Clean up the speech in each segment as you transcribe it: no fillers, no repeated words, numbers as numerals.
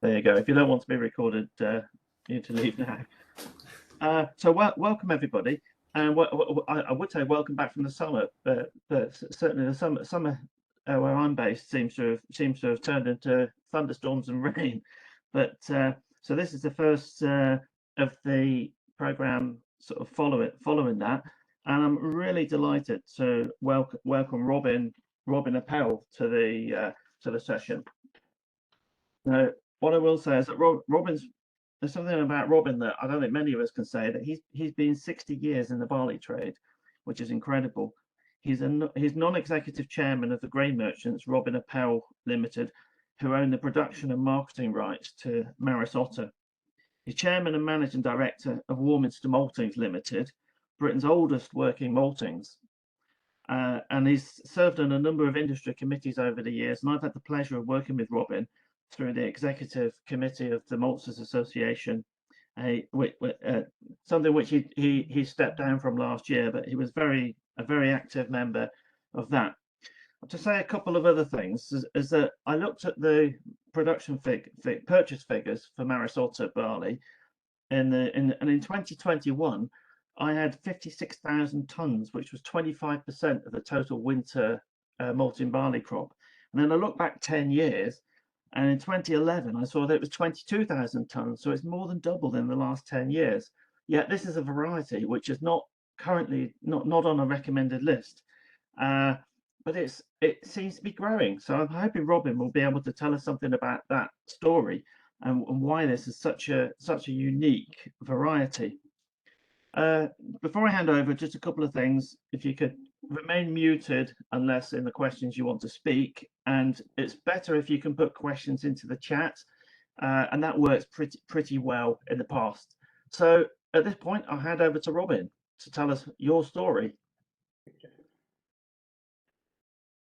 There you go. If you don't want to be recorded, you need to leave now. So welcome everybody, and I would say welcome back from the summer, but certainly the summer where I'm based seems to have turned into thunderstorms and rain. But so this is the first of the program sort of following that, and I'm really delighted to welcome Robin Appel to the session. Now, what I will say is that Robin's, there's something about Robin that I don't think many of us can say, that he's been 60 years in the barley trade, which is incredible. He's non-executive chairman of the grain merchants Robin Appel Limited, who own the production and marketing rights to Maris Otter. He's chairman and managing director of Warminster Maltings Limited, Britain's oldest working maltings. And he's served on a number of industry committees over the years, and I've had the pleasure of working with Robin through the executive committee of the Maltsters Association, something which he stepped down from last year, but he was a very active member of that. To say a couple of other things is that I looked at the production purchase figures for Maris Otter barley, and in 2021 I had 56,000 tons, which was 25% of the total winter malting barley crop. And then I look back 10 years, and in 2011 I saw that it was 22,000 tons, so it's more than doubled in the last 10 years. Yet this is a variety which is not currently not on a recommended list, but it seems to be growing. So I'm hoping Robin will be able to tell us something about that story and why this is such a unique variety. Before I hand over, just a couple of things. If you could remain muted unless in the questions you want to speak, and it's better if you can put questions into the chat, and that works pretty well in the past. So at this point, I'll hand over to Robin to tell us your story.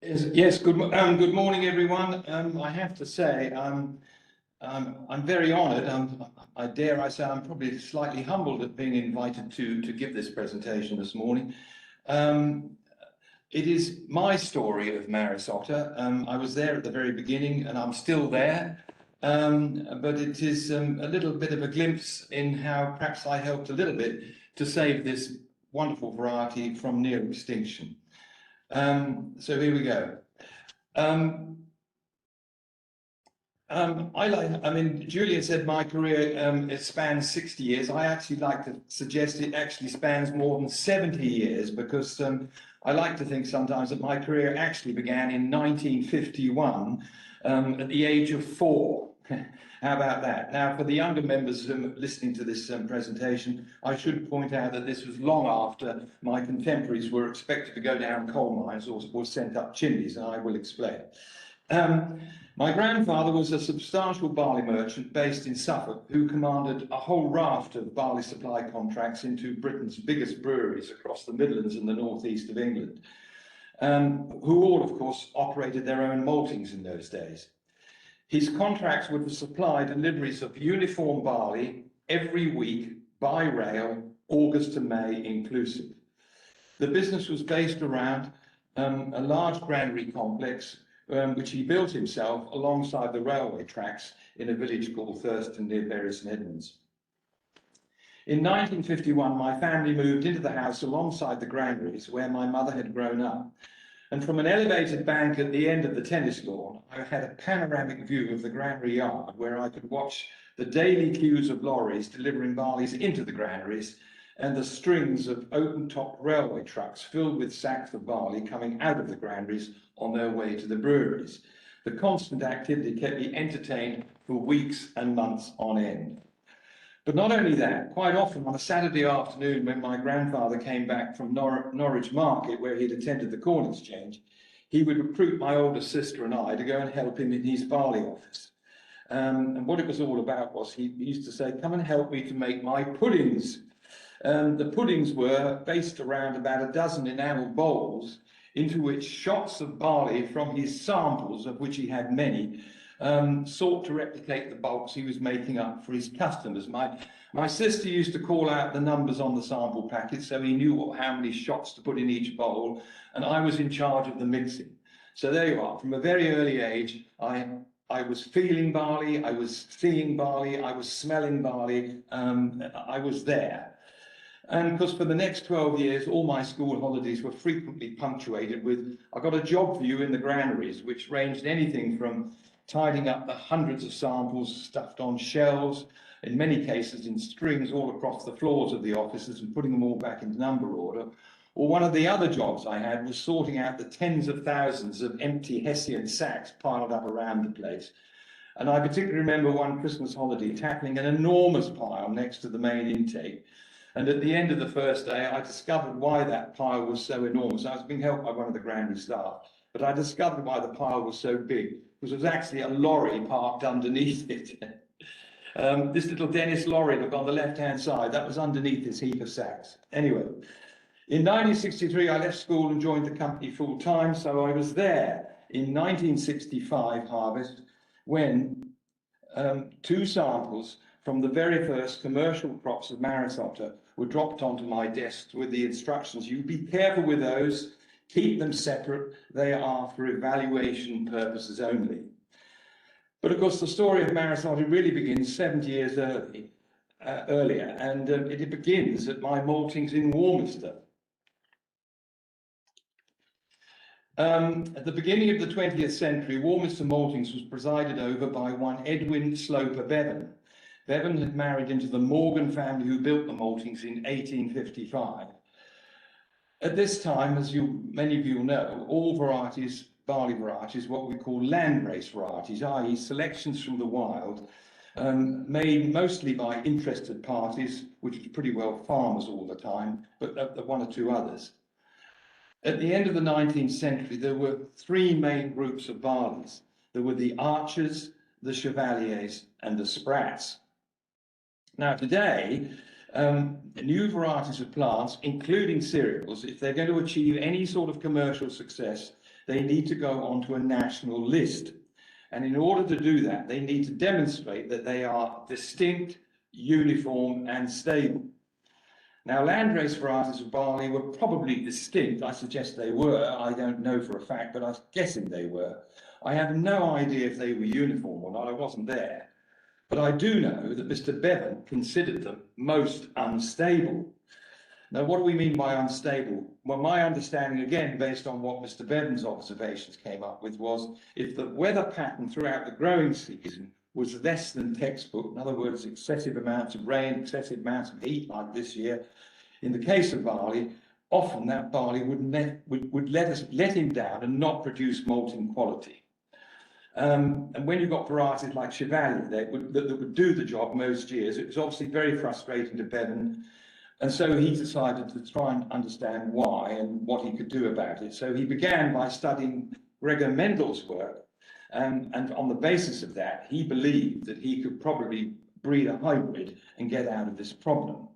Yes, good morning, everyone. I have to say, I'm very honoured. I dare say I'm probably slightly humbled at being invited to give this presentation this morning. It is my story of Maris Otter. I was there at the very beginning, and I'm still there. But it is a little bit of a glimpse in how perhaps I helped a little bit to save this wonderful variety from near extinction. So here we go. Julian said my career it spans 60 years. I actually like to suggest it actually spans more than 70 years, because I like to think sometimes that my career actually began in 1951 at the age of 4. How about that? Now, for the younger members listening to this presentation, I should point out that this was long after my contemporaries were expected to go down coal mines or sent up chimneys, and I will explain. My grandfather was a substantial barley merchant based in Suffolk, who commanded a whole raft of barley supply contracts into Britain's biggest breweries across the Midlands and the northeast of England, who all, of course, operated their own maltings in those days. His contracts would supply deliveries of uniform barley every week by rail, August to May inclusive. The business was based around a large granary complex which he built himself alongside the railway tracks in a village called Thurston near Bury St Edmunds. In 1951, my family moved into the house alongside the granaries where my mother had grown up. And from an elevated bank at the end of the tennis lawn, I had a panoramic view of the granary yard, where I could watch the daily queues of lorries delivering barleys into the granaries and the strings of open-topped railway trucks filled with sacks of barley coming out of the granaries on their way to the breweries. The constant activity kept me entertained for weeks and months on end. But not only that, quite often on a Saturday afternoon when my grandfather came back from Norwich Market, where he'd attended the corn exchange, he would recruit my older sister and I to go and help him in his barley office. And what it was all about was he used to say, "Come and help me to make my puddings." The puddings were based around about a dozen enamel bowls into which shots of barley from his samples, of which he had many, sought to replicate the bulks he was making up for his customers. My sister used to call out the numbers on the sample packet, so he knew how many shots to put in each bowl, and I was in charge of the mixing. So there you are. From a very early age, I I was feeling barley, I was seeing barley, I was smelling barley, I was there. And because for the next 12 years, all my school holidays were frequently punctuated with, I got a job for you in the granaries, which ranged anything from tidying up the hundreds of samples stuffed on shelves, in many cases in strings all across the floors of the offices, and putting them all back into number order. Or one of the other jobs I had was sorting out the tens of thousands of empty Hessian sacks piled up around the place. And I particularly remember one Christmas holiday tackling an enormous pile next to the main intake. And at the end of the first day, I discovered why that pile was so enormous. I was being helped by one of the granary staff, but I discovered why the pile was so big, because there was actually a lorry parked underneath it. This little Dennis lorry, look on the left-hand side, that was underneath this heap of sacks. Anyway, in 1963, I left school and joined the company full-time, so I was there in 1965 harvest when 2 samples from the very first commercial crops of Maris Otter were dropped onto my desk with the instructions, you be careful with those, keep them separate, they are for evaluation purposes only. But of course, the story of Maris Otter really begins 70 years earlier, and it begins at my maltings in Warminster. At the beginning of the 20th century, Warminster maltings was presided over by one Edwin Sloper Bevan. Bevan had married into the Morgan family who built the maltings in 1855. At this time, as many of you know, all varieties, barley varieties, what we call landrace varieties, i.e. selections from the wild, made mostly by interested parties, which was pretty well farmers all the time, but one or two others. At the end of the 19th century, there were 3 main groups of barleys. There were the archers, the chevaliers, and the sprats. Now today, new varieties of plants, including cereals, if they're going to achieve any sort of commercial success, they need to go onto a national list. And in order to do that, they need to demonstrate that they are distinct, uniform, and stable. Now, landrace varieties of barley were probably distinct. I suggest they were. I don't know for a fact, but I'm guessing they were. I have no idea if they were uniform or not. I wasn't there. But I do know that Mr. Bevan considered them most unstable. Now, what do we mean by unstable? Well, my understanding, again, based on what Mr. Bevan's observations came up with, was if the weather pattern throughout the growing season was less than textbook, in other words, excessive amounts of rain, excessive amounts of heat like this year, in the case of barley, often that barley would let him down and not produce malting quality. And when you've got varieties like Chevalier that would do the job most years, it was obviously very frustrating to Bevan. And so he decided to try and understand why and what he could do about it. So he began by studying Gregor Mendel's work. And on the basis of that, he believed that he could probably breed a hybrid and get out of this problem.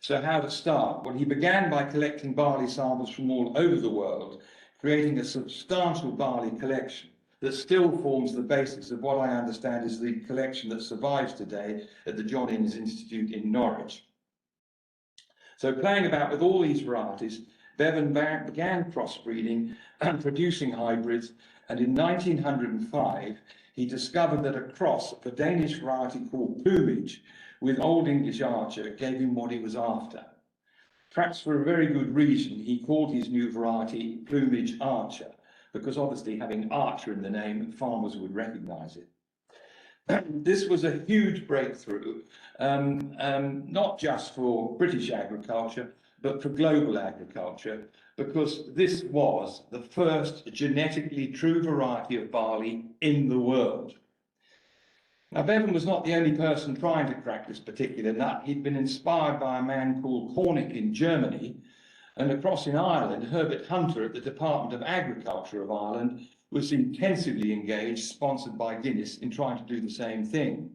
So how to start? Well, he began by collecting barley samples from all over the world, creating a substantial barley collection that still forms the basis of what I understand is the collection that survives today at the John Innes Institute in Norwich. So playing about with all these varieties, Bevan began crossbreeding and producing hybrids, and in 1905 he discovered that a cross of a Danish variety called Plumage with Old English Archer gave him what he was after. Perhaps for a very good reason, he called his new variety Plumage Archer, because obviously having Archer in the name, farmers would recognise it. This was a huge breakthrough, not just for British agriculture, but for global agriculture, because this was the first genetically true variety of barley in the world. Now, Bevan was not the only person trying to crack this particular nut. He'd been inspired by a man called Cornick in Germany, and across in Ireland, Herbert Hunter at the Department of Agriculture of Ireland was intensively engaged, sponsored by Guinness, in trying to do the same thing.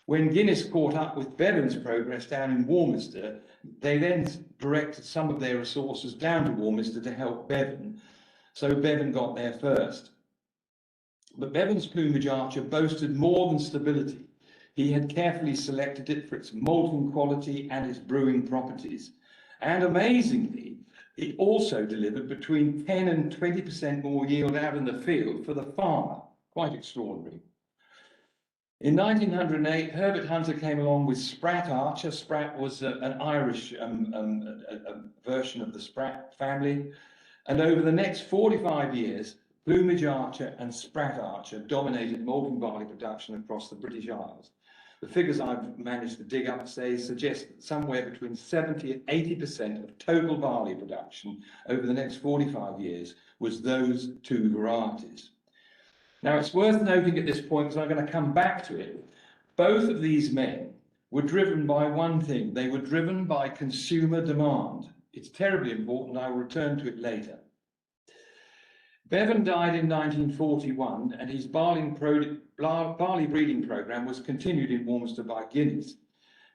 When Guinness caught up with Bevan's progress down in Warminster, they then directed some of their resources down to Warminster to help Bevan. So Bevan got there first. But Bevan's Plumage Archer boasted more than stability. He had carefully selected it for its malting quality and its brewing properties. And amazingly, it also delivered between 10 and 20% more yield out in the field for the farmer. quite extraordinary. In 1908, Herbert Hunter came along with Sprat Archer. Sprat was an Irish version of the Sprat family. And over the next 45 years, Plumage Archer and Sprat Archer dominated malting barley production across the British Isles. The figures I've managed to dig up suggest that somewhere between 70 and 80% of total barley production over the next 45 years was those two varieties. Now, it's worth noting at this point, because I'm going to come back to it, both of these men were driven by one thing. They were driven by consumer demand. It's terribly important. I will return to it later. Bevan died in 1941, and his barley breeding program was continued in Warminster by Guinness.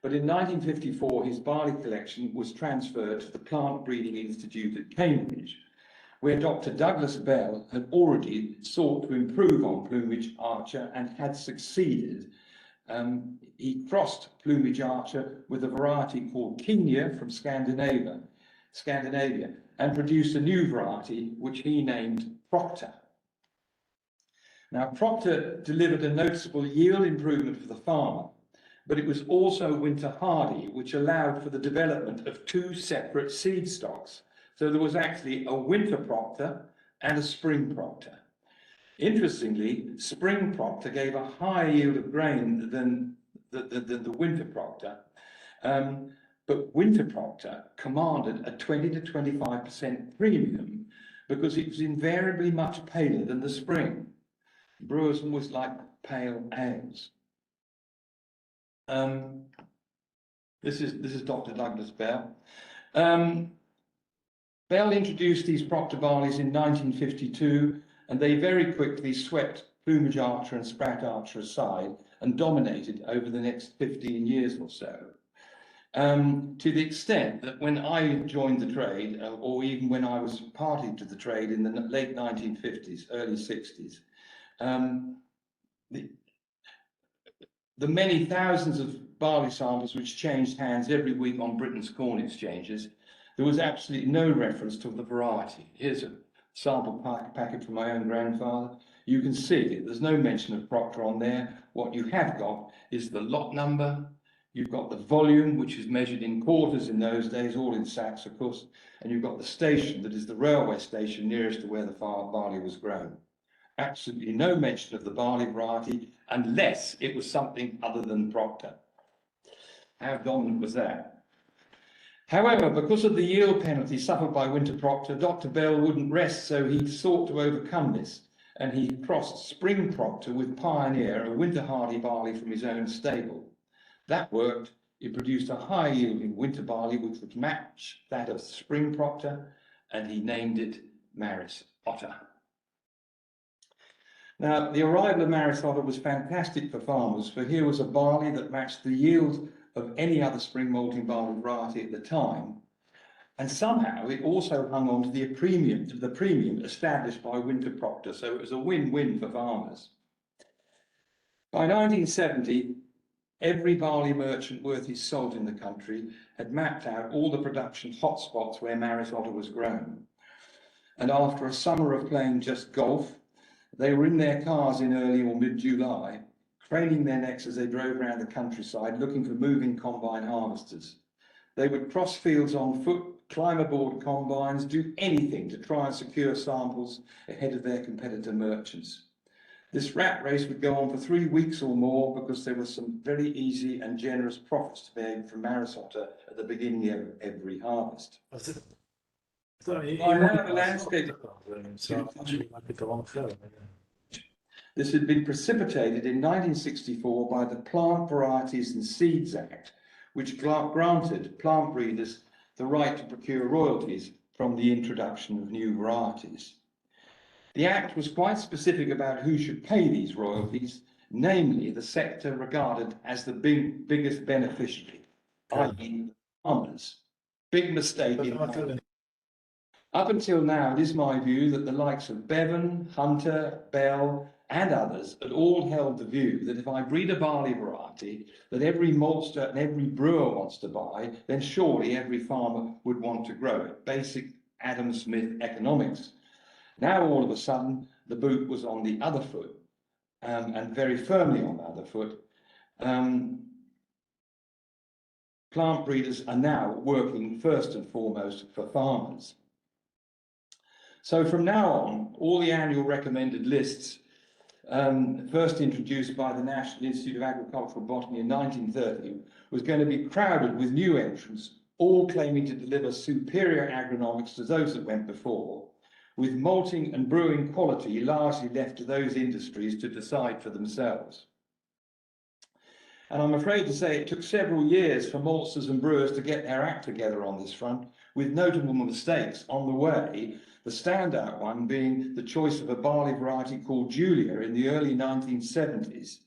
But in 1954, his barley collection was transferred to the Plant Breeding Institute at Cambridge, where Dr. Douglas Bell had already sought to improve on Plumage Archer and had succeeded. He crossed Plumage Archer with a variety called Kenya from Scandinavia, and produced a new variety which he named Proctor. Now, Proctor delivered a noticeable yield improvement for the farmer, but it was also winter hardy, which allowed for the development of two separate seed stocks. So there was actually a winter Proctor and a spring Proctor. Interestingly, spring Proctor gave a higher yield of grain than the winter Proctor, but winter Proctor commanded a 20 to 25% premium because it was invariably much paler than the spring. Brewers always like pale ales. This is Dr. Douglas Bell. Bell introduced these Proctor barleys in 1952, and they very quickly swept Plumage Archer and Sprat Archer aside and dominated over the next 15 years or so. To the extent that when I joined the trade, or even when I was party to the trade in the late 1950s, early 60s, the many thousands of barley samples which changed hands every week on Britain's corn exchanges, there was absolutely no reference to the variety. Here's a sample packet from my own grandfather. You can see there's no mention of Proctor on there. What you have got is the lot number. You've got the volume, which is measured in quarters in those days, all in sacks, of course, and you've got the station, that is the railway station nearest to where the barley was grown. Absolutely no mention of the barley variety, unless it was something other than Proctor. How dominant was that? However, because of the yield penalty suffered by winter Proctor, Dr. Bell wouldn't rest, so he sought to overcome this, and he crossed spring Proctor with Pioneer, a winter hardy barley from his own stable. That worked. It produced a high yielding winter barley which would match that of spring Proctor, and he named it Maris Otter. Now, the arrival of Maris Otter was fantastic for farmers, for here was a barley that matched the yield of any other spring malting barley variety at the time, and somehow it also hung on to the premium established by winter Proctor, so it was a win-win for farmers. By 1970, every barley merchant worth his salt in the country had mapped out all the production hotspots where Maris Otter was grown. And after a summer of playing just golf, they were in their cars in early or mid-July, craning their necks as they drove around the countryside looking for moving combine harvesters. They would cross fields on foot, climb aboard combines, do anything to try and secure samples ahead of their competitor merchants. This rat race would go on for 3 weeks or more because there were some very easy and generous profits to be made from Maris Otter at the beginning of every harvest. This had been precipitated in 1964 by the Plant Varieties and Seeds Act, which granted plant breeders the right to procure royalties from the introduction of new varieties. The Act was quite specific about who should pay these royalties, namely the sector regarded as the biggest beneficiary, i.e. farmers. Big mistake in Up until now, it is my view that the likes of Bevan, Hunter, Bell, and others had all held the view that if I breed a barley variety that every maltster and every brewer wants to buy, then surely every farmer would want to grow it. Basic Adam Smith economics. Now, all of a sudden, the boot was on the other foot. and very firmly on the other foot, plant breeders are now working first and foremost for farmers. So from now on, all the annual recommended lists, first introduced by the National Institute of Agricultural Botany in 1930, was going to be crowded with new entrants, all claiming to deliver superior agronomics to those that went before, with malting and brewing quality largely left to those industries to decide for themselves. And I'm afraid to say it took several years for maltsters and brewers to get their act together on this front, with notable mistakes on the way, the standout one being the choice of a barley variety called Julia in the early 1970s.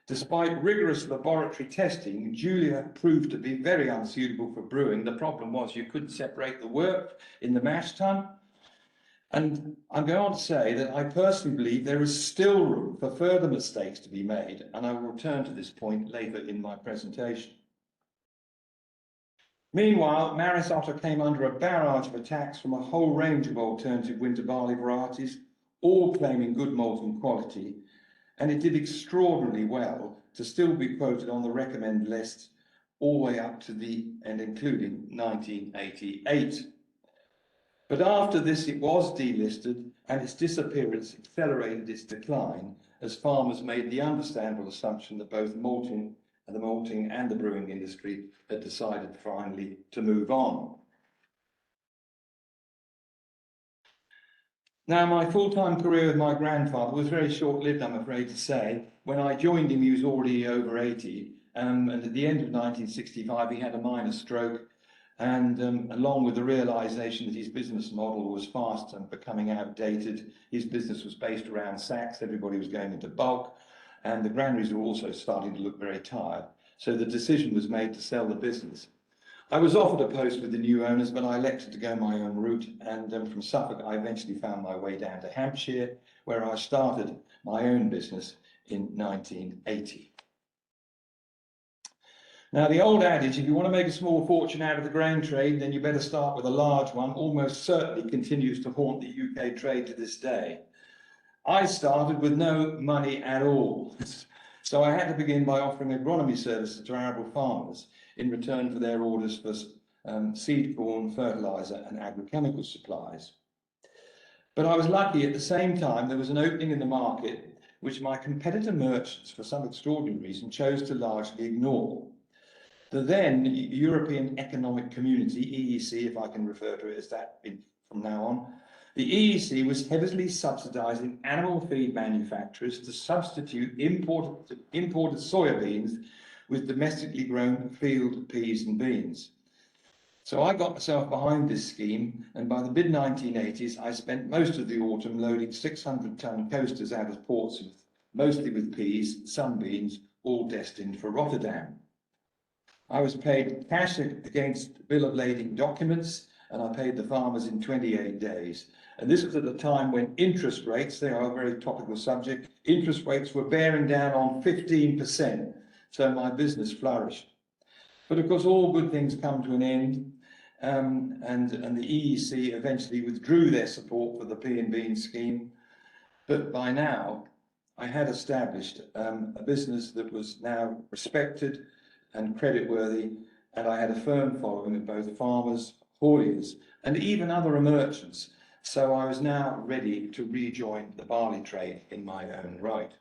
Despite rigorous laboratory testing, Julia proved to be very unsuitable for brewing. The problem was you couldn't separate the wort in the mash tun. And I'm going on to say that I personally believe there is still room for further mistakes to be made, and I will return to this point later in my presentation. Meanwhile, Maris Otter came under a barrage of attacks from a whole range of alternative winter barley varieties, all claiming good malting quality, and it did extraordinarily well to still be quoted on the recommend list all the way up to and including 1988. But after this, it was delisted, and its disappearance accelerated its decline as farmers made the understandable assumption that both the malting and the brewing industry had decided finally to move on. Now, my full-time career with my grandfather was very short-lived, I'm afraid to say. When I joined him, he was already over 80, and at the end of 1965, he had a minor stroke. And along with the realization that his business model was fast and becoming outdated, his business was based around sacks, everybody was going into bulk, and the granaries were also starting to look very tired. So the decision was made to sell the business. I was offered a post with the new owners, but I elected to go my own route, and from Suffolk I eventually found my way down to Hampshire, where I started my own business in 1980. Now, the old adage, if you want to make a small fortune out of the grain trade, then you better start with a large one, almost certainly continues to haunt the UK trade to this day. I started with no money at all. So I had to begin by offering agronomy services to arable farmers in return for their orders for seed corn, fertiliser and agrochemical supplies. But I was lucky at the same time there was an opening in the market which my competitor merchants, for some extraordinary reason, chose to largely ignore. The then European Economic Community, EEC, if I can refer to it as that from now on, the EEC was heavily subsidising animal feed manufacturers to substitute imported soybeans with domestically grown field peas and beans. So I got myself behind this scheme, and by the mid-1980s, I spent most of the autumn loading 600-ton coasters out of Portsmouth, mostly with peas, some beans, all destined for Rotterdam. I was paid cash against bill of lading documents, and I paid the farmers in 28 days. And this was at a time when interest rates, they are a very topical subject, interest rates were bearing down on 15%, so my business flourished. But of course, all good things come to an end, and the EEC eventually withdrew their support for the pea and bean scheme. But by now, I had established a business that was now respected and creditworthy, and I had a firm following of both farmers, hauliers, and even other merchants. So I was now ready to rejoin the barley trade in my own right.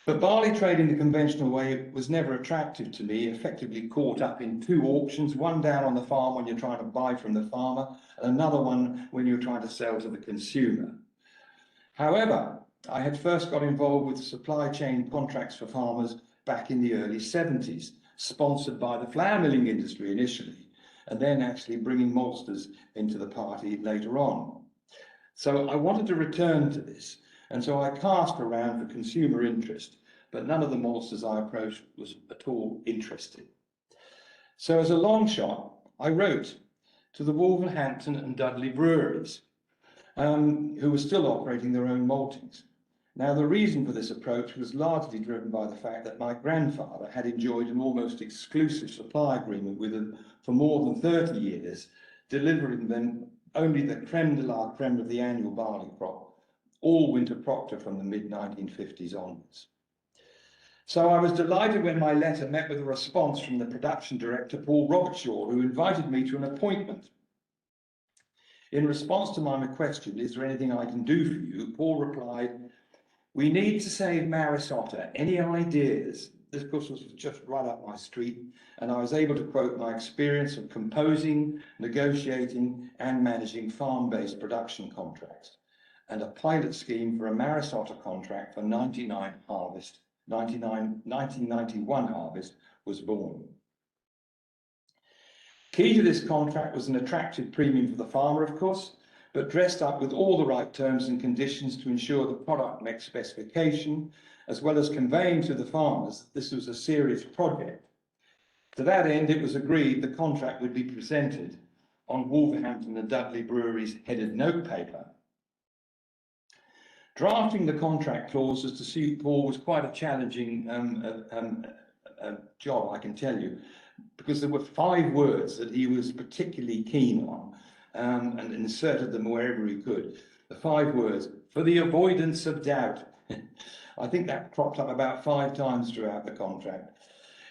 But barley trade in the conventional way was never attractive to me, effectively caught up in two auctions, one down on the farm when you're trying to buy from the farmer, and another one when you're trying to sell to the consumer. However, I had first got involved with supply chain contracts for farmers back in the early 70s, sponsored by the flour milling industry initially, and then actually bringing maltsters into the party later on. So I wanted to return to this, and so I cast around for consumer interest, but none of the maltsters I approached was at all interested. So as a long shot, I wrote to the Wolverhampton and Dudley breweries, who were still operating their own maltings. Now, the reason for this approach was largely driven by the fact that my grandfather had enjoyed an almost exclusive supply agreement with them for more than 30 years, delivering them only the creme de la creme of the annual barley crop, all winter proctor from the mid-1950s onwards. So I was delighted when my letter met with a response from the production director, Paul Robertshaw, who invited me to an appointment. In response to my question, "Is there anything I can do for you?" Paul replied, "We need to save Maris Otter. Any ideas?" This, of course, was just right up my street, and I was able to quote my experience of composing, negotiating, and managing farm-based production contracts, and a pilot scheme for a Maris Otter contract for 1991 harvest was born. Key to this contract was an attractive premium for the farmer, of course, but dressed up with all the right terms and conditions to ensure the product met specification, as well as conveying to the farmers that this was a serious project. To that end, it was agreed the contract would be presented on Wolverhampton and Dudley Brewery's headed note paper. Drafting the contract clauses to suit Paul was quite a challenging job, I can tell you, because there were 5 words that he was particularly keen on, and inserted them wherever he could. The 5 words: "for the avoidance of doubt." I think that cropped up about 5 times throughout the contract.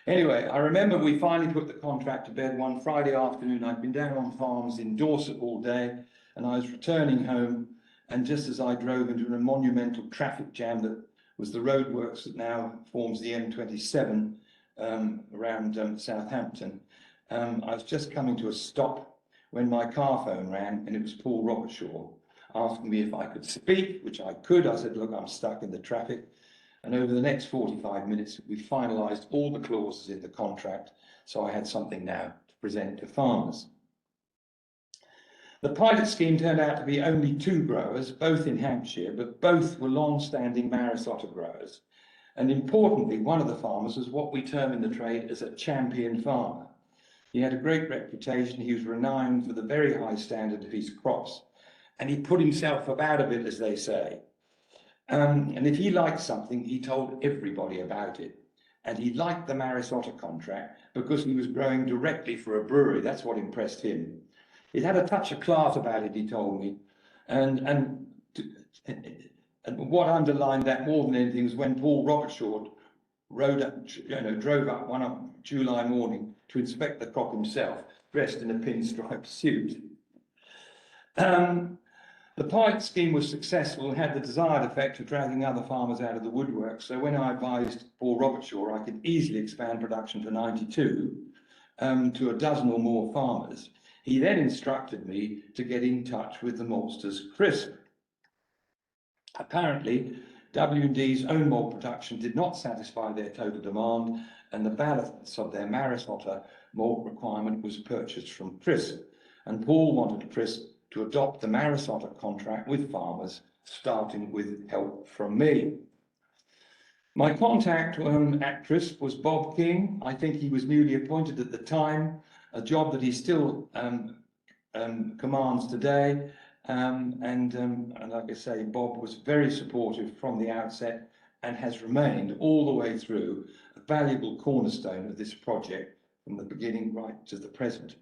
Anyway, I remember we finally put the contract to bed one Friday afternoon. I'd been down on farms in Dorset all day, and I was returning home, and just as I drove into a monumental traffic jam that was the roadworks that now forms the M27 around Southampton, I was just coming to a stop when my car phone rang, and it was Paul Robertshaw asking me if I could speak, which I could. I said, "Look, I'm stuck in the traffic." And over the next 45 minutes, we finalised all the clauses in the contract, so I had something now to present to farmers. The pilot scheme turned out to be only 2 growers, both in Hampshire, but both were long-standing Maris Otter growers. And importantly, one of the farmers was what we term in the trade as a champion farmer. He had a great reputation. He was renowned for the very high standard of his crops, and he put himself about a bit, as they say. And if he liked something, he told everybody about it. And he liked the Maris Otter contract because he was growing directly for a brewery. That's what impressed him. It had a touch of class about it, he told me. And what underlined that more than anything was when Paul Robertshaw drove up one July morning to inspect the crop himself, dressed in a pinstripe suit. The pilot scheme was successful and had the desired effect of dragging other farmers out of the woodwork. So when I advised Paul Robertshaw I could easily expand production to 92 to a dozen or more farmers, he then instructed me to get in touch with the maltsters Crisp. Apparently, W&D's own malt production did not satisfy their total demand, and the balance of their Maris Otter malt requirement was purchased from Crisp. And Paul wanted Crisp to adopt the Maris Otter contract with farmers, starting with help from me. My contact at Crisp was Bob King. I think he was newly appointed at the time, a job that he still commands today. And like I say, Bob was very supportive from the outset and has remained all the way through a valuable cornerstone of this project from the beginning right to the present.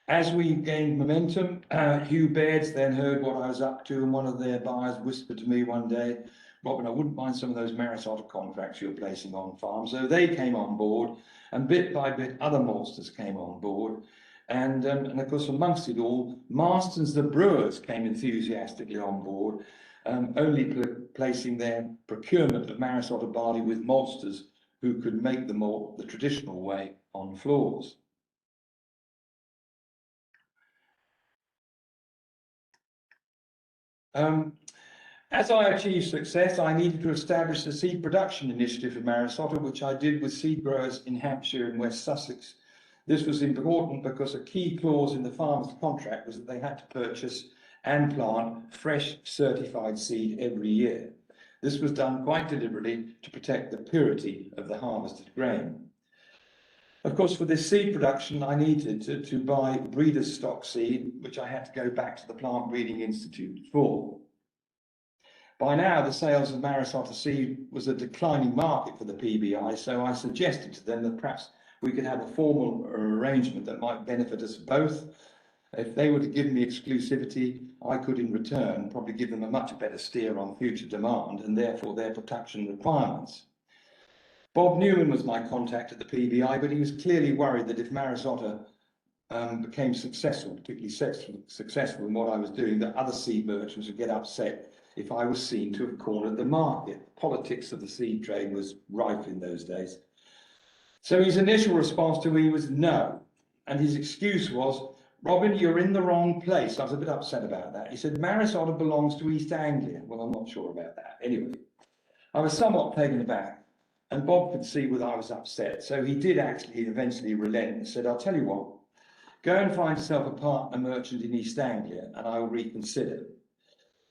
As we gained momentum, Hugh Bairds then heard what I was up to, and one of their buyers whispered to me one day, "Robin, I wouldn't mind some of those Maris Otter contracts you're placing on farms." So they came on board, and bit by bit other maltsters came on board. And of course, amongst it all, Marston's the brewers came enthusiastically on board, only placing their procurement of Maris Otter barley with maltsters who could make the malt the traditional way on floors. As I achieved success, I needed to establish a seed production initiative for Maris Otter, which I did with seed growers in Hampshire and West Sussex. This was important because a key clause in the farmer's contract was that they had to purchase and plant fresh certified seed every year. This was done quite deliberately to protect the purity of the harvested grain. Of course, for this seed production, I needed to buy breeder's stock seed, which I had to go back to the Plant Breeding Institute for. By now, the sales of Maris Otter seed was a declining market for the PBI, so I suggested to them that perhaps we could have a formal arrangement that might benefit us both. If they were to give me exclusivity, I could in return probably give them a much better steer on future demand and therefore their production requirements. Bob Newman was my contact at the PBI, but he was clearly worried that if Maris Otter became successful, particularly successful in what I was doing, that other seed merchants would get upset if I was seen to have cornered the market. Politics of the seed trade was rife in those days. So his initial response to me was no. And his excuse was, Robin, you're in the wrong place. I was a bit upset about that. He said, Maris Otter belongs to East Anglia. Well, I'm not sure about that. Anyway, I was somewhat taken aback, and Bob could see that I was upset. So he did actually eventually relent and said, I'll tell you what, go and find yourself a partner merchant in East Anglia, and I will reconsider.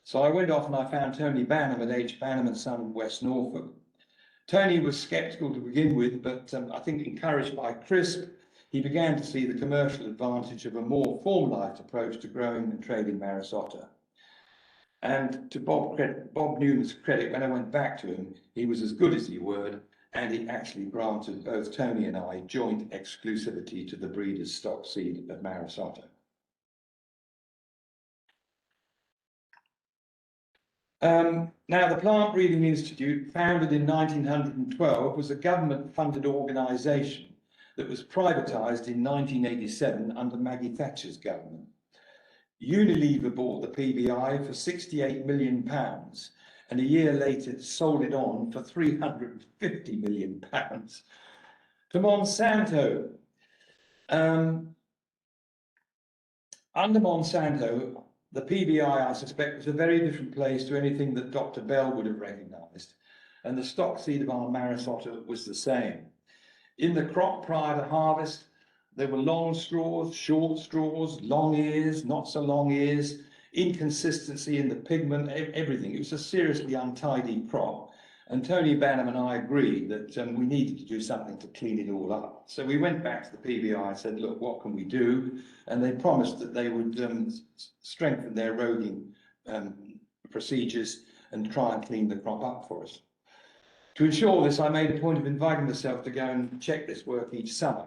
So I went off and I found Tony Banham at H. Banham & Son in West Norfolk. Tony was sceptical to begin with, but I think encouraged by Crisp, he began to see the commercial advantage of a more formalised approach to growing and trading Maris Otter. And to Bob Newman's credit, when I went back to him, he was as good as he were, and he actually granted both Tony and I joint exclusivity to the breeder's stock seed of Maris Otter. Now, the Plant Breeding Institute, founded in 1912, was a government-funded organisation that was privatised in 1987 under Maggie Thatcher's government. Unilever bought the PBI for £68 million, and a year later sold it on for £350 million to Monsanto. Under Monsanto, the PBI, I suspect, was a very different place to anything that Dr. Bell would have recognised, and the stock seed of our Maris Otter was the same. In the crop prior to harvest, there were long straws, short straws, long ears, not so long ears, inconsistency in the pigment, everything. It was a seriously untidy crop. And Tony Banham and I agreed that we needed to do something to clean it all up. So we went back to the PBI and said, look, what can we do? And they promised that they would strengthen their roguing procedures and try and clean the crop up for us. To ensure this, I made a point of inviting myself to go and check this work each summer.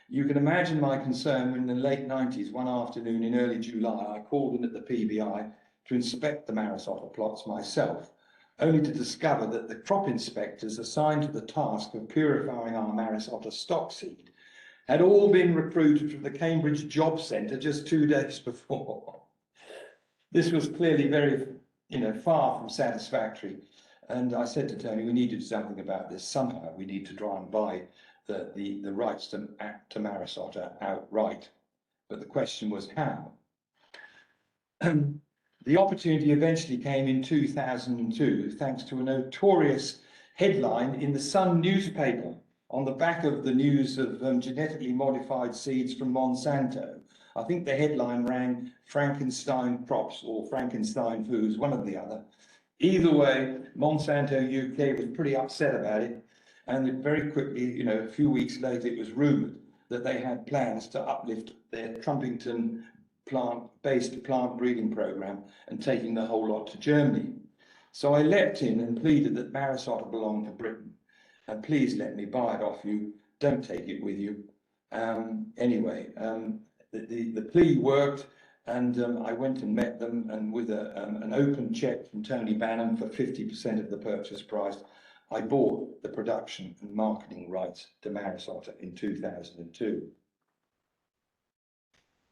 You can imagine my concern when in the late 90s, one afternoon in early July, I called in at the PBI to inspect the Maris Otter plots myself, only to discover that the crop inspectors assigned to the task of purifying our Maris Otter stock seed had all been recruited from the Cambridge Job Centre just 2 days before. This was clearly very, far from satisfactory. And I said to Tony, we need to do something about this somehow. We need to try and buy the rights to Maris Otter outright. But the question was how? The opportunity eventually came in 2002, thanks to a notorious headline in the Sun newspaper on the back of the news of genetically modified seeds from Monsanto. I think the headline ran Frankenstein crops or Frankenstein foods, one or the other. Either way, Monsanto UK was pretty upset about it, and very quickly, a few weeks later, it was rumoured that they had plans to uplift their Trumpington plant-based plant breeding programme and taking the whole lot to Germany. So I leapt in and pleaded that Maris Otter belonged to Britain, and please let me buy it off you. Don't take it with you. Anyway, the plea worked. And I went and met them, and with an open cheque from Tony Banham for 50% of the purchase price, I bought the production and marketing rights to Maris Otter in 2002.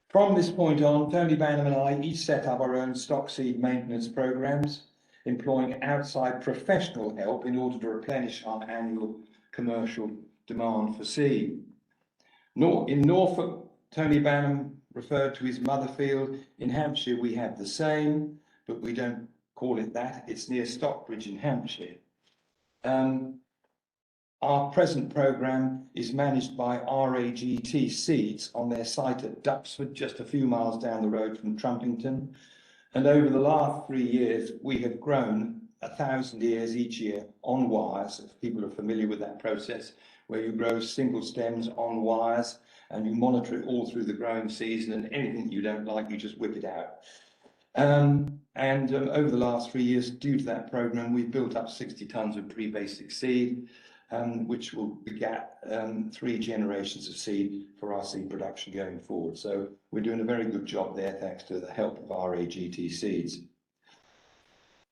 From this point on, Tony Banham and I each set up our own stock seed maintenance programs, employing outside professional help in order to replenish our annual commercial demand for seed. In Norfolk, Tony Banham referred to his mother field. In Hampshire, we have the same, but we don't call it that. It's near Stockbridge in Hampshire. Our present programme is managed by RAGT Seeds on their site at Duxford, just a few miles down the road from Trumpington. And over the last 3 years, we have grown 1,000 ears each year on wires, if people are familiar with that process, where you grow single stems on wires, and you monitor it all through the growing season, and anything you don't like, you just whip it out. Over the last 3 years, due to that programme, we've built up 60 tonnes of pre-basic seed. which will beget 3 generations of seed for our seed production going forward. So we're doing a very good job there, thanks to the help of RAGT Seeds.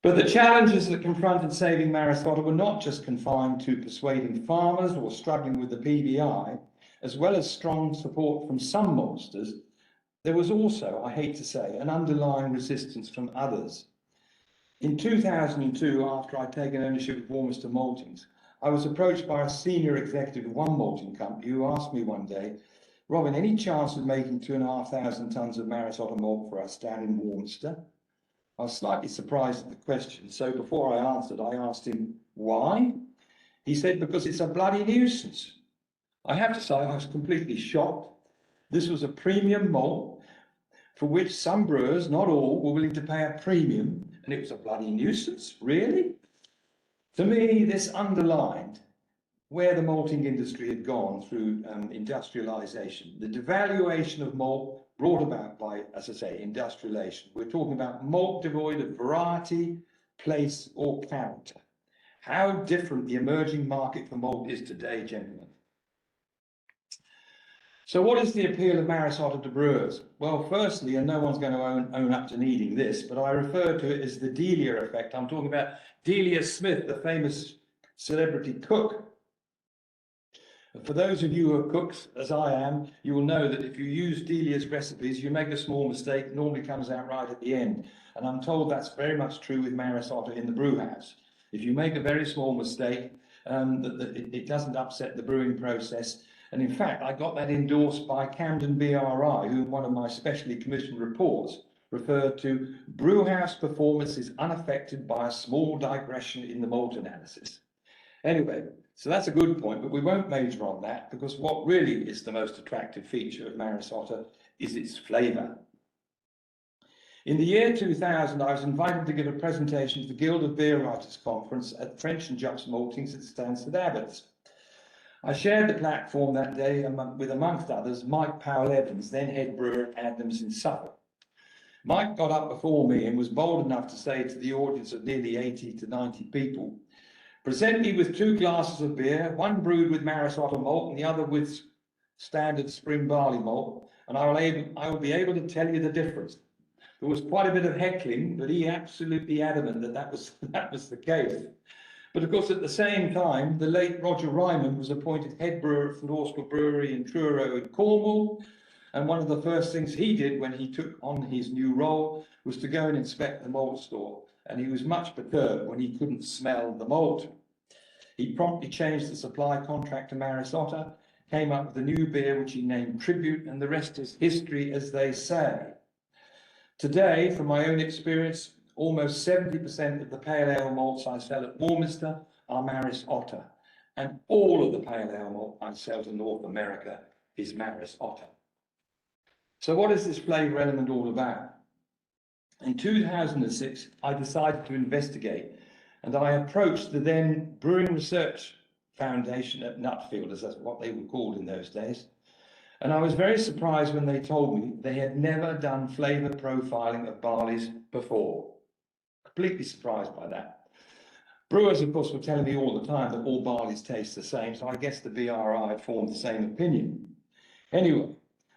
But the challenges that confronted saving Maris Otter were not just confined to persuading farmers or struggling with the PBI, as well as strong support from some maltsters. There was also, I hate to say, an underlying resistance from others. In 2002, after I'd taken ownership of Warminster Maltings, I was approached by a senior executive of one malting company who asked me one day, "Robin, any chance of making 2,500 tonnes of Maris Otter malt for us down in Warminster?" I was slightly surprised at the question, so before I answered, I asked him, "Why?" He said, "Because it's a bloody nuisance." I have to say, I was completely shocked. This was a premium malt for which some brewers, not all, were willing to pay a premium, and it was a bloody nuisance, really? To me, this underlined where the malting industry had gone through industrialization. The devaluation of malt brought about by, as I say, industrialization. We're talking about malt devoid of variety, place, or character. How different the emerging market for malt is today, gentlemen. So what is the appeal of Maris Otter to brewers? Well, firstly, and no one's going to own up to needing this, but I refer to it as the Delia effect. I'm talking about Delia Smith, the famous celebrity cook. For those of you who are cooks, as I am, you will know that if you use Delia's recipes, you make a small mistake, it normally comes out right at the end. And I'm told that's very much true with Maris Otter in the brew house. If you make a very small mistake, it doesn't upset the brewing process. And in fact, I got that endorsed by Camden BRI, who in one of my specially commissioned reports referred to brewhouse performance is unaffected by a small digression in the malt analysis. Anyway, so that's a good point, but we won't major on that because what really is the most attractive feature of Maris Otter is its flavour. In the year 2000, I was invited to give a presentation to the Guild of Beer Writers Conference at French and Jups Maltings at Stansted Abbots. I shared the platform that day with, amongst others, Mike Powell-Evans, then head brewer at Adams in Suffolk. Mike got up before me and was bold enough to say to the audience of nearly 80 to 90 people, "Present me with 2 glasses of beer, one brewed with Maris Otter malt and the other with standard spring barley malt, and I will be able to tell you the difference." There was quite a bit of heckling, but he absolutely adamant that that was the case. But of course, at the same time, the late Roger Ryman was appointed head brewer at Norskell Brewery in Truro in Cornwall. And one of the first things he did when he took on his new role was to go and inspect the malt store. And he was much perturbed when he couldn't smell the malt. He promptly changed the supply contract to Maris Otter, came up with a new beer which he named Tribute, and the rest is history, as they say. Today, from my own experience, almost 70% of the pale ale malts I sell at Warminster are Maris Otter, and all of the pale ale malt I sell to North America is Maris Otter. So what is this flavour element all about? In 2006, I decided to investigate, and I approached the then Brewing Research Foundation at Nutfield, as that's what they were called in those days. And I was very surprised when they told me they had never done flavour profiling of barleys before. Completely surprised by that. Brewers, of course, were telling me all the time that all barleys taste the same, so I guess the BRI had formed the same opinion. Anyway,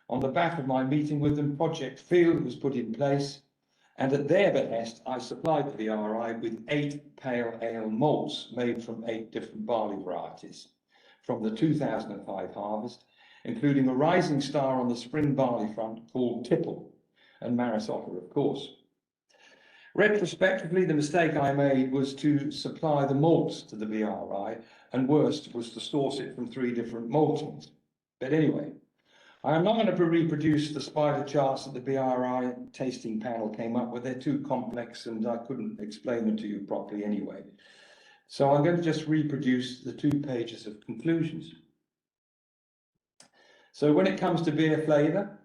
on the back of my meeting with them, Project Field was put in place, and at their behest, I supplied the BRI with 8 pale ale malts made from 8 different barley varieties from the 2005 harvest, including a rising star on the spring barley front called Tipple, and Maris Otter, of course. Retrospectively, the mistake I made was to supply the malts to the BRI, and worst was to source it from 3 different maltings. But anyway, I am not going to reproduce the spider charts that the BRI tasting panel came up with. They're too complex and I couldn't explain them to you properly anyway. So I'm going to just reproduce the 2 pages of conclusions. So when it comes to beer flavour,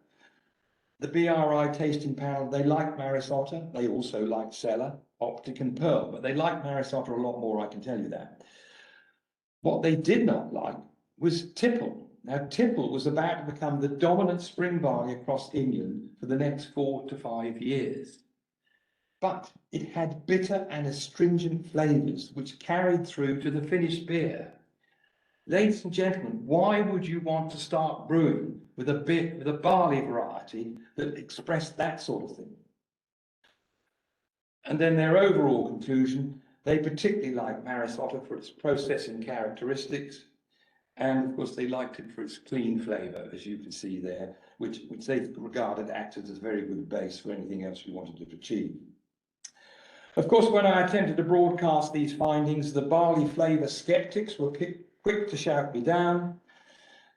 the BRI tasting panel, they like Maris Otter. They also like Cellar, Optic and Pearl, but they like Maris Otter a lot more, I can tell you that. What they did not like was Tipple. Now, Tipple was about to become the dominant spring barley across England for the next 4 to 5 years. But it had bitter and astringent flavours which carried through to the finished beer. Ladies and gentlemen, why would you want to start brewing with a barley variety that expressed that sort of thing? And then their overall conclusion, they particularly like Maris Otter for its processing characteristics, and of course they liked it for its clean flavour, as you can see there, which they regarded acted as a very good base for anything else we wanted to achieve. Of course, when I attempted to broadcast these findings, the barley flavour sceptics were quick to shout me down.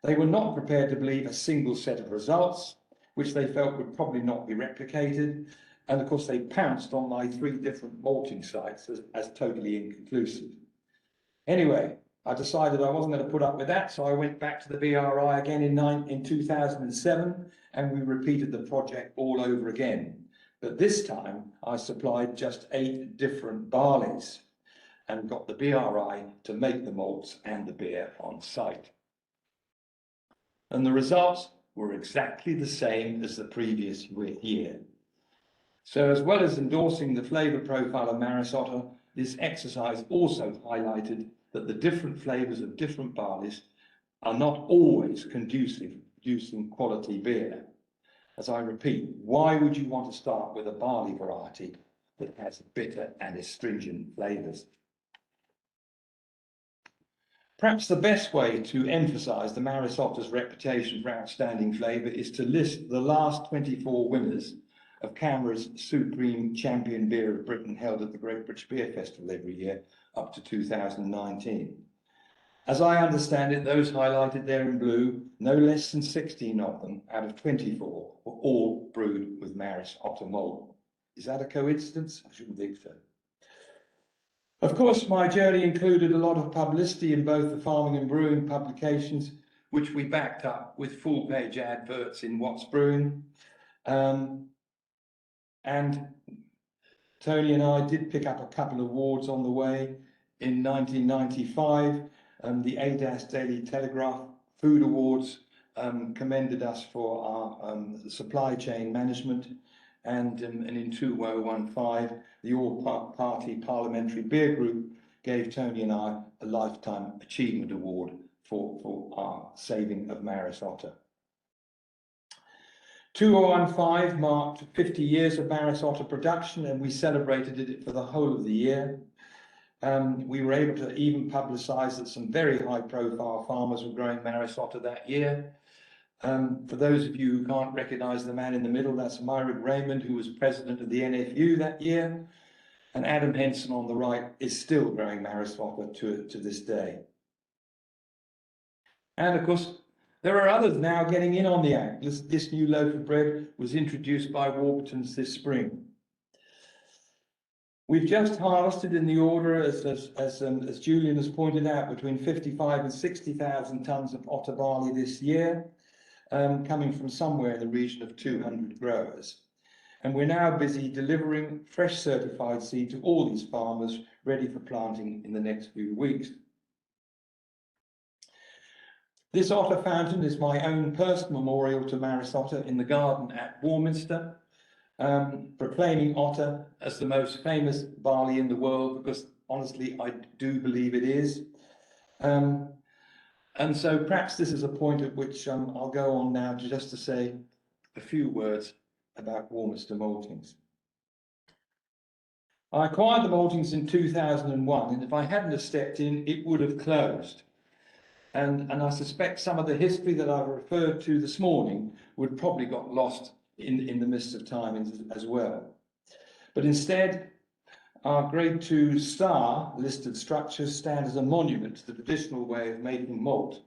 They were not prepared to believe a single set of results, which they felt would probably not be replicated. And of course, they pounced on my 3 different malting sites as totally inconclusive. Anyway, I decided I wasn't going to put up with that, so I went back to the BRI again in 2007, and we repeated the project all over again. But this time, I supplied just 8 different barleys and got the BRI to make the malts and the beer on site. And the results were exactly the same as the previous year. So as well as endorsing the flavour profile of Maris Otter, this exercise also highlighted that the different flavours of different barleys are not always conducive to producing quality beer. As I repeat, why would you want to start with a barley variety that has bitter and astringent flavours? Perhaps the best way to emphasise the Maris Otter's reputation for outstanding flavour is to list the last 24 winners of CAMRA's Supreme Champion Beer of Britain, held at the Great British Beer Festival every year up to 2019. As I understand it, those highlighted there in blue, no less than 16 of them out of 24 were all brewed with Maris Otter malt. Is that a coincidence? I shouldn't think so. Of course, my journey included a lot of publicity in both the farming and brewing publications, which we backed up with full-page adverts in What's Brewing. And Tony and I did pick up a couple of awards on the way. In 1995, the ADAS Daily Telegraph Food Awards commended us for our supply chain management, and in 2015, the All-Party Parliamentary Beer Group gave Tony and I a Lifetime Achievement Award for our saving of Maris Otter. 2015 marked 50 years of Maris Otter production, and we celebrated it for the whole of the year. We were able to even publicise that some very high-profile farmers were growing Maris Otter that year. For those of you who can't recognise the man in the middle, that's Myrick Raymond, who was president of the NFU that year. And Adam Henson on the right is still growing Maris Otter to this day. And of course, there are others now getting in on the act. This new loaf of bread was introduced by Warburton's this spring. We've just harvested in the order, as Julian has pointed out, between 55 and 60,000 tonnes of otter barley this year, coming from somewhere in the region of 200 growers. And we're now busy delivering fresh certified seed to all these farmers ready for planting in the next few weeks. This otter fountain is my own personal memorial to Maris Otter in the garden at Warminster, proclaiming otter as the most famous barley in the world, because honestly, I do believe it is. And so perhaps this is a point at which I'll go on now just to say a few words about Warminster Maltings. I acquired the Maltings in 2001, and if I hadn't have stepped in, it would have closed. And I suspect some of the history that I've referred to this morning would probably got lost in the midst of time as well. But instead, our Grade 2 star listed structures stand as a monument to the traditional way of making malt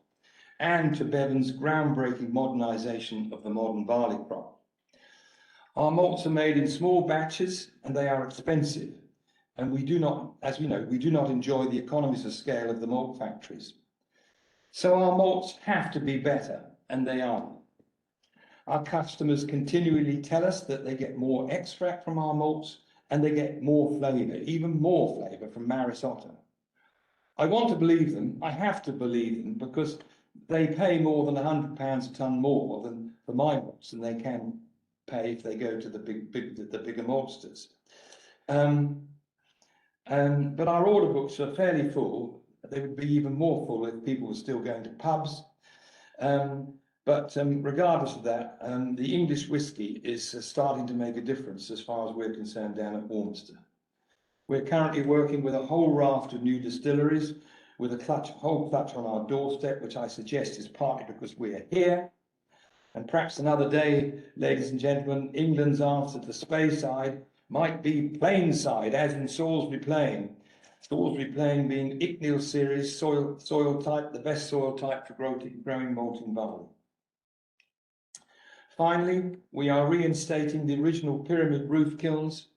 and to Bevan's groundbreaking modernisation of the modern barley crop. Our malts are made in small batches and they are expensive. And we do not, as we know, we do not enjoy the economies of scale of the malt factories. So our malts have to be better, and they are. Our customers continually tell us that they get more extract from our malts and they get more flavour, even more flavour from Maris Otter. I want to believe them, I have to believe them, because they pay more than £100 a tonne more than for my malts than they can pay if they go to the bigger maltsters. But our order books are fairly full. they would be even more full if people were still going to pubs. But regardless of that, the English whiskey is starting to make a difference as far as we're concerned down at Warminster. We're currently working with a whole raft of new distilleries with a whole clutch on our doorstep, which I suggest is partly because we're here. And perhaps another day, ladies and gentlemen, England's answer to Speyside might be Plainside, as in Salisbury Plain. Salisbury Plain being Icknield series soil type, the best soil type for growing malting barley. Finally, we are reinstating the original pyramid roof kilns,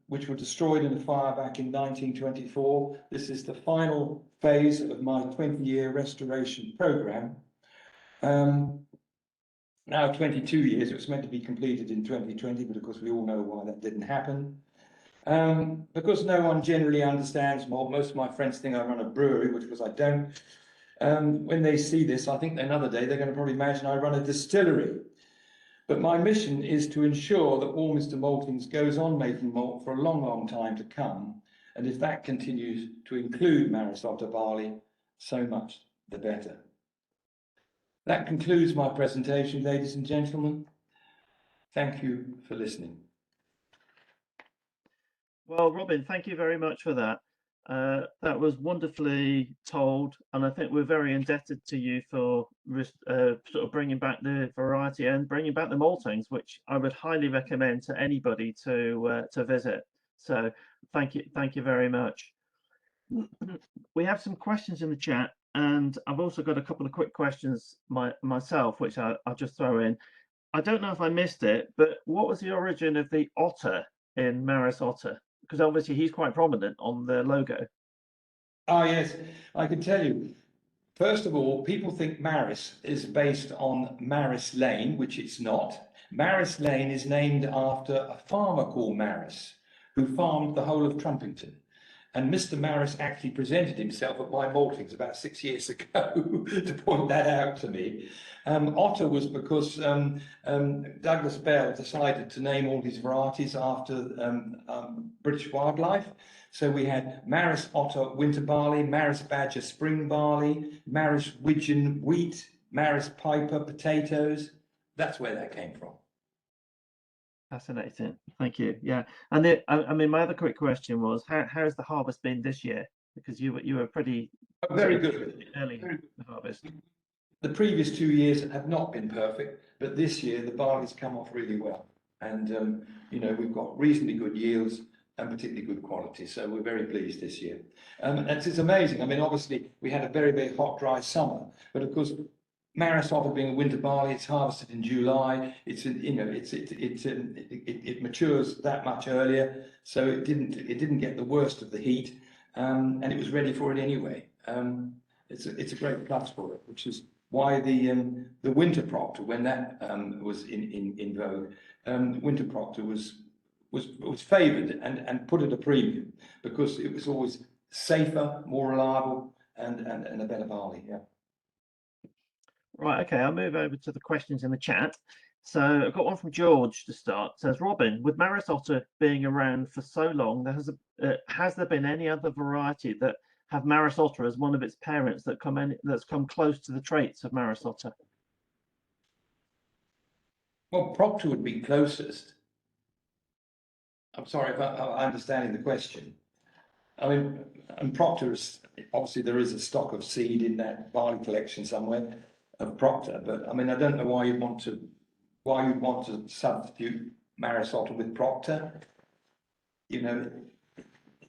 which were destroyed in a fire back in 1924. This is the final phase of my 20-year restoration programme. Now 22 years, it was meant to be completed in 2020, but of course we all know why that didn't happen. Because no one generally understands malt, most of my friends think I run a brewery, which because I don't. When they see this, I think another day they're going to probably imagine I run a distillery. But my mission is to ensure that Warminster Maltings goes on making malt for a long, long time to come. And if that continues to include Maris Otter barley, so much the better. That concludes my presentation, ladies and gentlemen. Thank you for listening. Well, Robin, thank you very much for that. That was wonderfully told, and I think we're very indebted to you for sort of bringing back the variety and bringing back the maltings, which I would highly recommend to anybody to visit. So thank you very much. We have some questions in the chat, and I've also got a couple of quick questions myself, which I'll just throw in. I don't know if I missed it, but what was the origin of the otter in Maris Otter? Because obviously he's quite prominent on the logo. Ah, yes, I can tell you. First of all, people think Marris is based on Maris Lane, which it's not. Maris Lane is named after a farmer called Marris, who farmed the whole of Trumpington. And Mr. Marris actually presented himself at my maltings about 6 years ago to point that out to me. Otter was because Douglas Bell decided to name all his varieties after British wildlife. So we had Maris Otter winter barley, Maris Badger spring barley, Maris Widgeon wheat, Maris Piper potatoes. That's where that came from. Fascinating. Thank you. Yeah. And I mean, my other quick question was, how's the harvest been this year? Because you were pretty very good early harvest. The previous 2 years have not been perfect, but this year the barley's come off really well. And, you know, we've got reasonably good yields and particularly good quality. So we're very pleased this year. It's amazing. I mean, obviously we had a very, very hot, dry summer, but of course, Maris Otter being a winter barley, it's harvested in July. It matures that much earlier, so it didn't get the worst of the heat, and it was ready for it anyway. It's a great plus for it, which is why the winter proctor, when that was in vogue, winter proctor was favoured and put at a premium because it was always safer, more reliable, and a better barley. Yeah. Right, okay, I'll move over to the questions in the chat. So I've got one from George to start. It says, Robin, with Maris Otter being around for so long, has there been any other variety that have Maris Otter as one of its parents that's come close to the traits of Maris Otter? Well, Proctor would be closest. I'm sorry if I'm understanding the question. I mean, and Proctor is, obviously there is a stock of seed in that barley collection somewhere of Proctor, but I mean, I don't know why you'd want to substitute Maris Otter with Proctor. You know,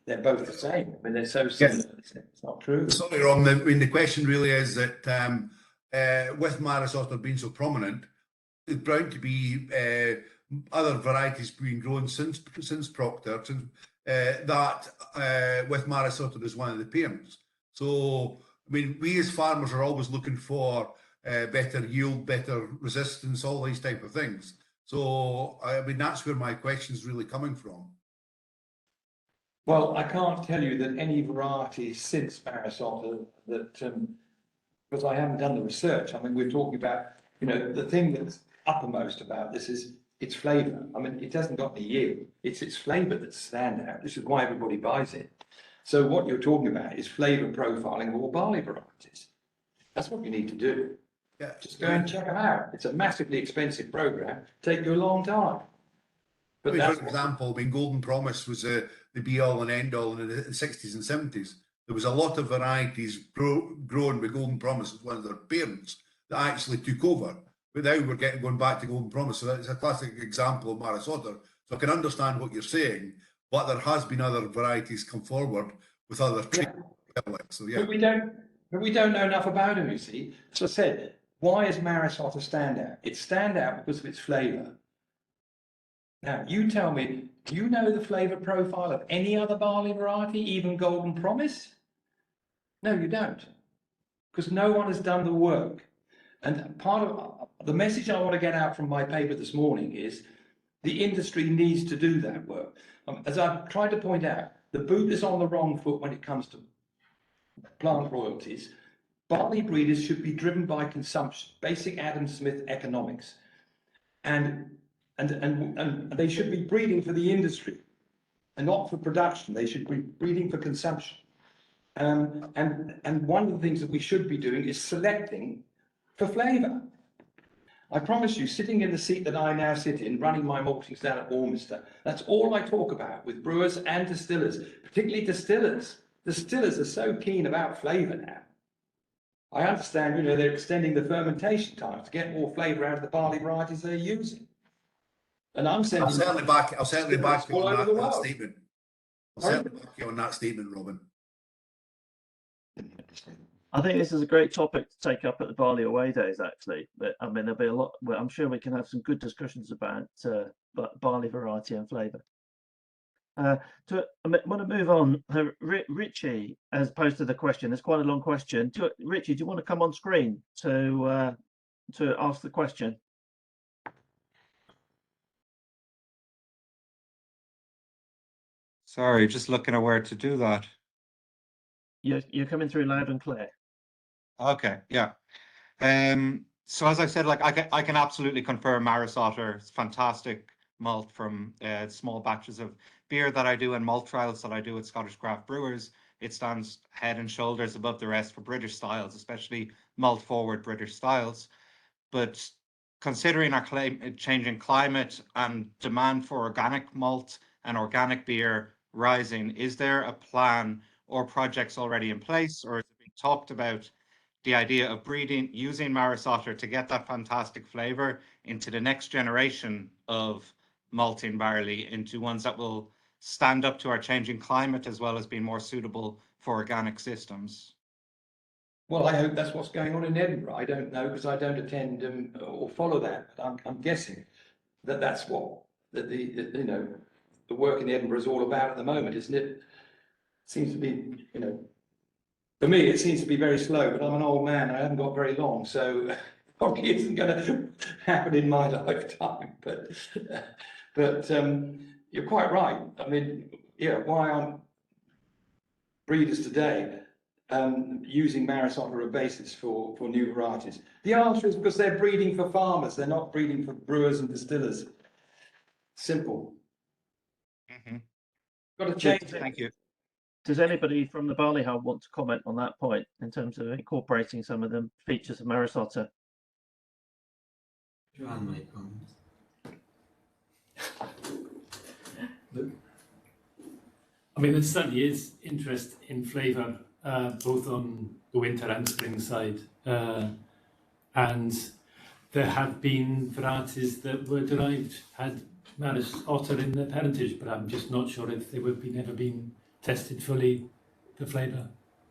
they're both the same. I mean, they're so similar. Yes. It's not true. Sorry, Ron. I mean, the question really is that with Maris Otter being so prominent, it's bound to be other varieties being grown since Proctor, that with Maris Otter as one of the parents. So, I mean, we as farmers are always looking for better yield, better resistance, all these type of things. So, I mean, that's where my question is really coming from. Well, I can't tell you that any variety since Maris Otter that, because I haven't done the research. I mean, we're talking about, you know, the thing that's uppermost about this is its flavour. I mean, it hasn't got the yield. It's its flavour that's standout. This is why everybody buys it. So what you're talking about is flavour profiling of all barley varieties. That's what you need to do. Yeah. Just go and check them out. It's a massively expensive program. Take you a long time. I But mean, that's for example, when Golden Promise was the be all and end all in the 60s and 70s, there was a lot of varieties grown with Golden Promise as one of their parents that actually took over. But now we're going back to Golden Promise. So that's a classic example of Maris Otter. So I can understand what you're saying, but there has been other varieties come forward with other traits. So yeah. But we don't know enough about them, you see. As I said, why is Maris Otter stand out? It stand out because of its flavour. Now, you tell me, do you know the flavour profile of any other barley variety, even Golden Promise? No, you don't, because no one has done the work. And part of the message I want to get out from my paper this morning is the industry needs to do that work. As I've tried to point out, the boot is on the wrong foot when it comes to plant royalties. Barley breeders should be driven by consumption, basic Adam Smith economics. And they should be breeding for the industry and not for production. They should be breeding for consumption. And one of the things that we should be doing is selecting for flavour. I promise you, sitting in the seat that I now sit in, running my maltings down at Warminster, that's all I talk about with brewers and distillers, particularly distillers. Distillers are so keen about flavour now. I understand, you know, they're extending the fermentation times to get more flavour out of the barley varieties they're using. And I'm sending. I'll certainly back you on that statement. I'll Sorry? certainly back you on that statement, Robin. I think this is a great topic to take up at the Barley Away Days, actually. But I mean, there'll be a lot. Well, I'm sure we can have some good discussions about barley variety and flavour. I want to move on. Richie has posted the question. It's quite a long question. Richie, do you want to come on screen to ask the question? Sorry, just looking at where to do that. You're coming through loud and clear. Okay, yeah. So as I said, like I can absolutely confirm Maris Otter. It's fantastic malt from small batches of beer that I do and malt trials that I do at Scottish craft brewers. It stands head and shoulders above the rest for British styles, especially malt forward British styles. But considering our changing climate and demand for organic malt and organic beer rising, is there a plan or projects already in place, or is it being talked about, the idea of breeding using Maris Otter to get that fantastic flavour into the next generation of malting barley, into ones that will stand up to our changing climate as well as being more suitable for organic systems? Well, I hope that's what's going on in Edinburgh. I don't know because I don't attend or follow that. But I'm guessing that that's what the work in Edinburgh is all about at the moment, isn't it? Seems to be, for me, it seems to be very slow. But I'm an old man. I haven't got very long, so probably isn't going to happen in my lifetime. But you're quite right. I mean, yeah, why aren't breeders today using Maris Otter as a basis for new varieties? The answer is because they're breeding for farmers. They're not breeding for brewers and distillers. Simple. Mm-hmm. Got to change it. Thank you. Does anybody from the Barley Hub want to comment on that point in terms of incorporating some of the features of Maris Otter? Joanne might comment. Look. I mean, there certainly is interest in flavour, both on the winter and spring side. And there have been varieties that were derived, had Maris Otter in their parentage, but I'm just not sure if they would be never been tested fully for flavour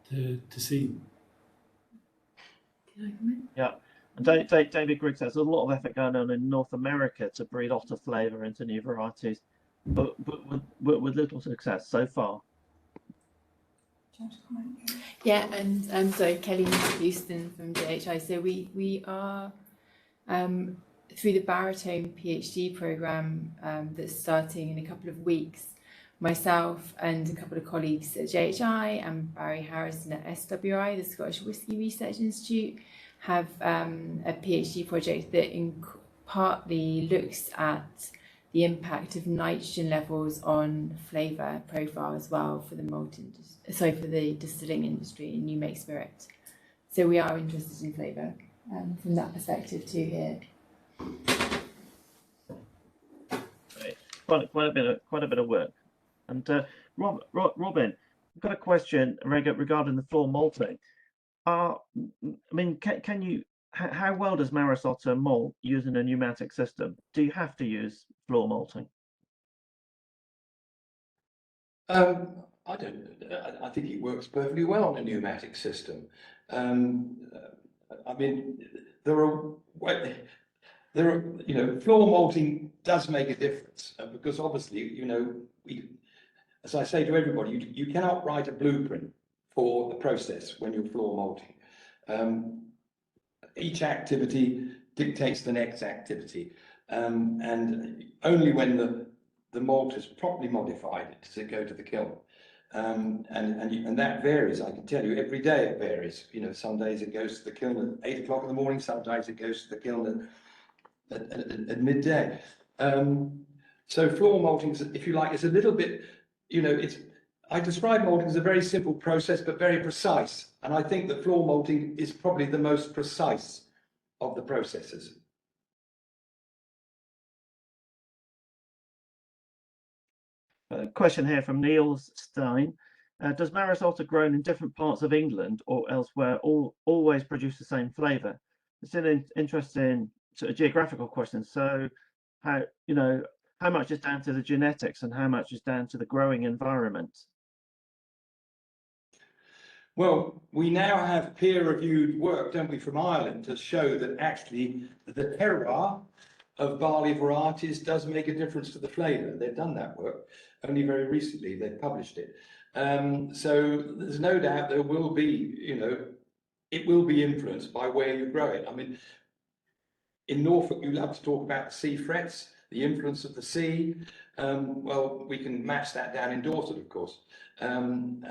to see. Can I comment? Yeah. And David Griggs says there's a lot of effort going on in North America to breed otter flavour into new varieties, but with little success so far. Yeah, and so Kelly Houston from JHI. So we are through the baritone PhD program that's starting in a couple of weeks. Myself and a couple of colleagues at JHI and Barry Harrison at SWI, the Scottish Whisky Research Institute, have a PhD project that partly looks at the impact of nitrogen levels on flavour profile as well for the for the distilling industry in new make spirit. So we are interested in flavour from that perspective too here. Quite a bit of work. And Robin, I've got a question regarding the floor malting. I mean, can you? How well does Maris Otter malt using a pneumatic system? Do you have to use floor malting? I don't. I think it works perfectly well on a pneumatic system. I mean, there are, you know, floor malting does make a difference because obviously, you know, as I say to everybody, you cannot write a blueprint for the process when you're floor malting. Each activity dictates the next activity, and only when the malt is properly modified does it go to the kiln. And that varies. I can tell you every day it varies. You know, some days it goes to the kiln at 8 o'clock in the morning. Some days it goes to the kiln at midday. So floor malting, if you like, is a little bit, you know, I describe malting as a very simple process, but very precise. And I think that floor malting is probably the most precise of the processes. A question here from Niels Stein. Does Maris Otter grown in different parts of England or elsewhere always produce the same flavour? It's an interesting sort of geographical question. So how much is down to the genetics and how much is down to the growing environment? Well, we now have peer-reviewed work, don't we, from Ireland to show that actually the terroir of barley varieties does make a difference to the flavour. They've done that work only very recently. They've published it. So there's no doubt there will be, you know, it will be influenced by where you grow it. I mean, in Norfolk, you love to talk about the sea frets, the influence of the sea. Well, we can match that down in Dorset, of course. And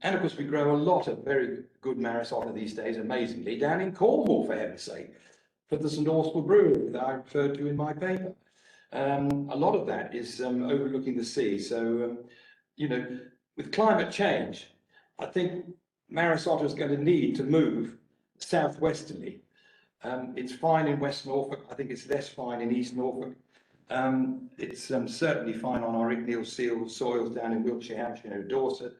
of course, we grow a lot of very good Maris Otter these days, amazingly, down in Cornwall, for heaven's sake, for the St Austell Brewery that I referred to in my paper. A lot of that is overlooking the sea. So, you know, with climate change, I think Maris Otter is going to need to move southwesterly. It's fine in West Norfolk. I think it's less fine in East Norfolk. It's certainly fine on our Icknield seal soils down in Wiltshire, Hampshire, and Dorset.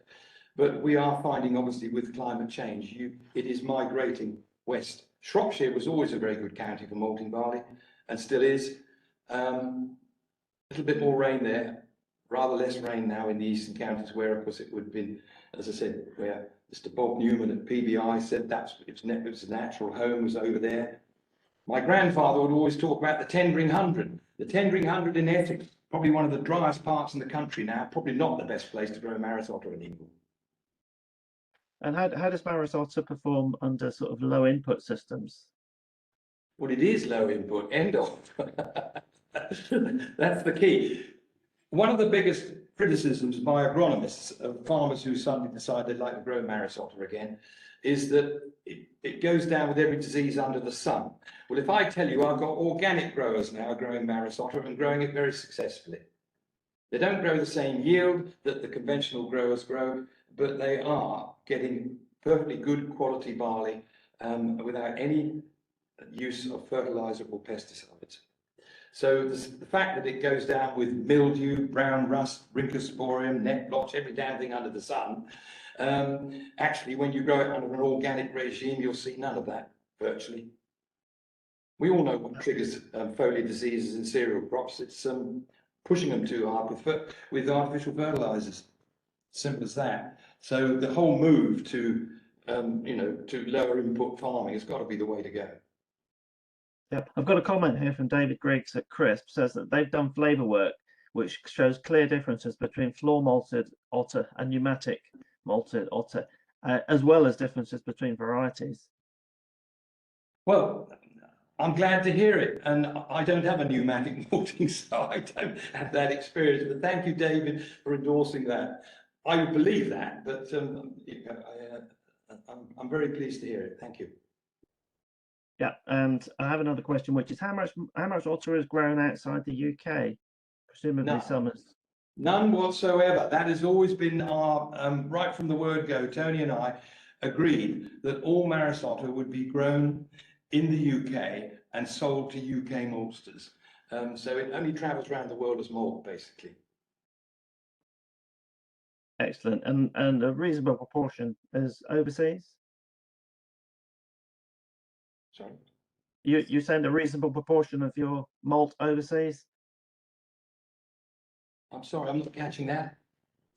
But we are finding, obviously, with climate change, it is migrating west. Shropshire was always a very good county for malting barley, and still is. A little bit more rain there, rather less rain now in the eastern counties, where, of course, it would have been, as I said, where Mr. Bob Newman at PBI said that's its natural home was over there. My grandfather would always talk about the Tendring 100. The Tendring 100 in Essex, probably one of the driest parts in the country now, probably not the best place to grow Maris Otter in England. And how does Maris Otter perform under sort of low input systems? Well, it is low input, end of. That's the key. One of the biggest criticisms by agronomists of farmers who suddenly decide they'd like to grow Maris Otter again is that it goes down with every disease under the sun. Well, if I tell you I've got organic growers now growing Maris Otter and growing it very successfully. They don't grow the same yield that the conventional growers grow, but they are getting perfectly good quality barley without any use of fertilizer or pesticides. So the fact that it goes down with mildew, brown rust, rhynchosporium, net blotch, every damn thing under the sun, actually when you grow it under an organic regime, you'll see none of that, virtually. We all know what triggers foliar diseases in cereal crops. It's pushing them too hard with artificial fertilizers. Simple as that. So the whole move to, to lower input farming has got to be the way to go. Yeah, I've got a comment here from David Griggs at Crisp, says that they've done flavour work which shows clear differences between floor malted otter and pneumatic malted otter, as well as differences between varieties. Well, I'm glad to hear it, and I don't have a pneumatic malting, so I don't have that experience. But thank you, David, for endorsing that. I would believe that, but I'm very pleased to hear it. Thank you. Yeah, and I have another question, which is how much otter is grown outside the UK? presumably No. summers. None whatsoever. That has always been our, right from the word go, Tony and I agreed that all Maris Otter would be grown in the UK and sold to UK maltsters. So it only travels around the world as malt, basically. Excellent. And a reasonable proportion is overseas? Sorry. You send a reasonable proportion of your malt overseas? I'm sorry, I'm not catching that.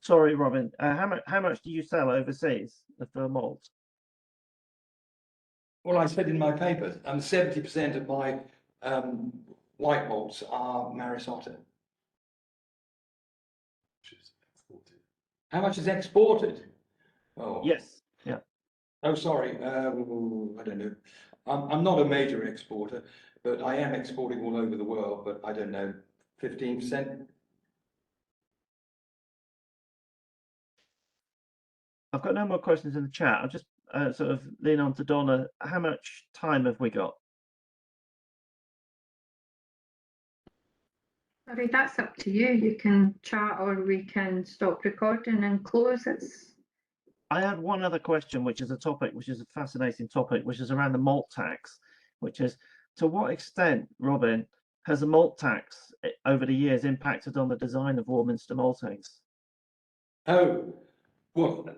Sorry, Robin. How much do you sell overseas for malt? Well, I said in my paper, 70% of my white malts are Maris Otter. How much is exported? Oh, Yes. Yeah. oh, sorry. I don't know. I'm not a major exporter, but I am exporting all over the world. But I don't know, 15%. I've got no more questions in the chat. I'll just sort of lean on to Donna. How much time have we got? Sorry, that's up to you. You can chat or we can stop recording and close. I had one other question, which is a topic, which is a fascinating topic, which is around the malt tax, which is to what extent, Robin, has the malt tax over the years impacted on the design of Warminster maltings? Oh, well,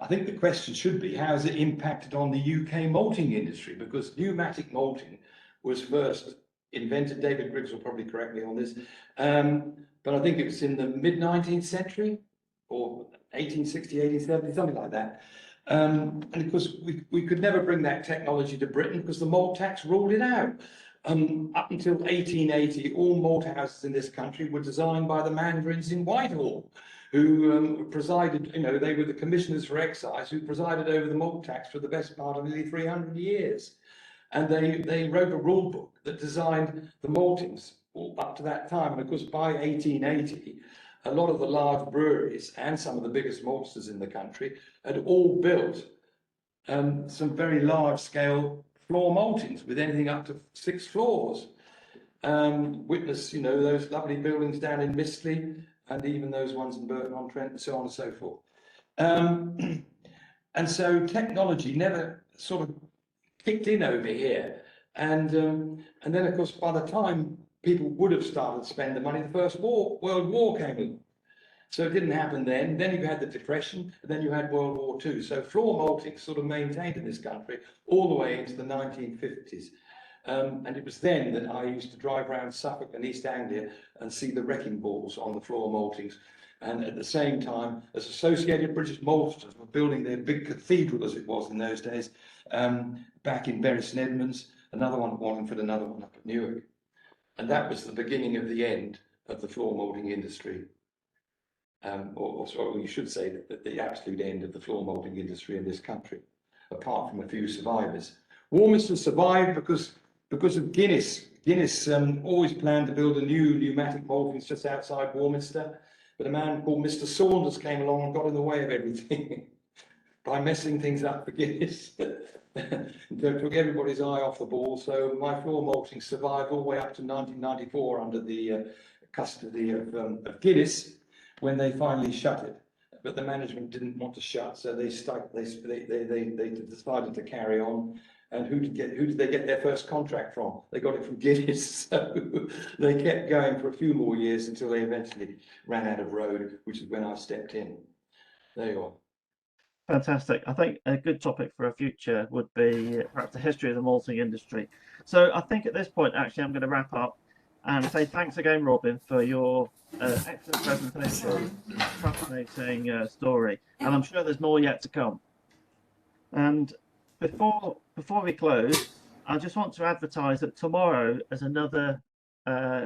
I think the question should be, how has it impacted on the UK malting industry? Because pneumatic malting was first invented, David Griggs will probably correct me on this, but I think it was in the mid-19th century or 1860, 1870, something like that. And of course, we could never bring that technology to Britain because the malt tax ruled it out. Up until 1880, all malt houses in this country were designed by the mandarins in Whitehall, who presided, you know, they were the commissioners for excise who presided over the malt tax for the best part of nearly 300 years. And they wrote a rule book that designed the maltings up to that time. And of course, by 1880, a lot of the large breweries and some of the biggest maltsters in the country had all built some very large scale floor maltings with anything up to 6 floors. Witness, you know, those lovely buildings down in Mistley and even those ones in Burton-on-Trent and so on and so forth. And so technology never sort of kicked in over here. And then, of course, by the time people would have started to spend the money, the First World War came in. So it didn't happen then. Then you had the Depression, and then you had World War II. So floor malting sort of maintained in this country all the way into the 1950s. And it was then that I used to drive around Suffolk and East Anglia and see the wrecking balls on the floor maltings. And at the same time, as Associated British Maltsters were building their big cathedral, as it was in those days, back in Bury St Edmunds, another one at Wallingford, another one up at Newark. And that was the beginning of the end of the floor malting industry. Or you should say that the absolute end of the floor malting industry in this country, apart from a few survivors. Warminster survived because of Guinness. Guinness always planned to build a new pneumatic maltings just outside Warminster, but a man called Mr. Saunders came along and got in the way of everything by messing things up for Guinness. Took everybody's eye off the ball. So my floor malting survived all the way up to 1994 under the custody of Guinness, when they finally shut it. But the management didn't want to shut, so they decided to carry on. And who did they get their first contract from? They got it from Guinness. So they kept going for a few more years until they eventually ran out of road, which is when I stepped in. There you are. Fantastic. I think a good topic for a future would be perhaps the history of the malting industry. So I think at this point, actually, I'm going to wrap up and say thanks again, Robin, for your excellent presentation, fascinating story, and I'm sure there's more yet to come. And before we close, I just want to advertise that tomorrow is another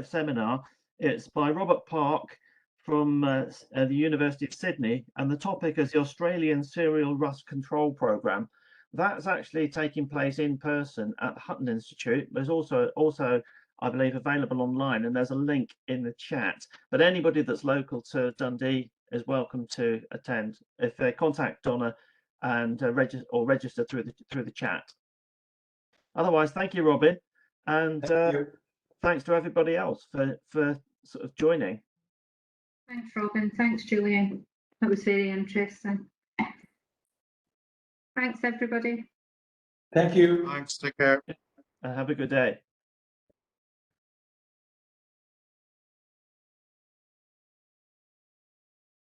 seminar. It's by Robert Park from the University of Sydney, and the topic is the Australian Cereal Rust Control Programme. That's actually taking place in person at the Hutton Institute. There's also I believe available online, and there's a link in the chat. But anybody that's local to Dundee is welcome to attend if they contact Donna and register through the chat. Otherwise, thank you, Robin, and thanks to everybody else for sort of joining. Thanks, Robin. Thanks, Julian. That was very interesting. Thanks, everybody. Thank you. Thanks, take care. Have a good day.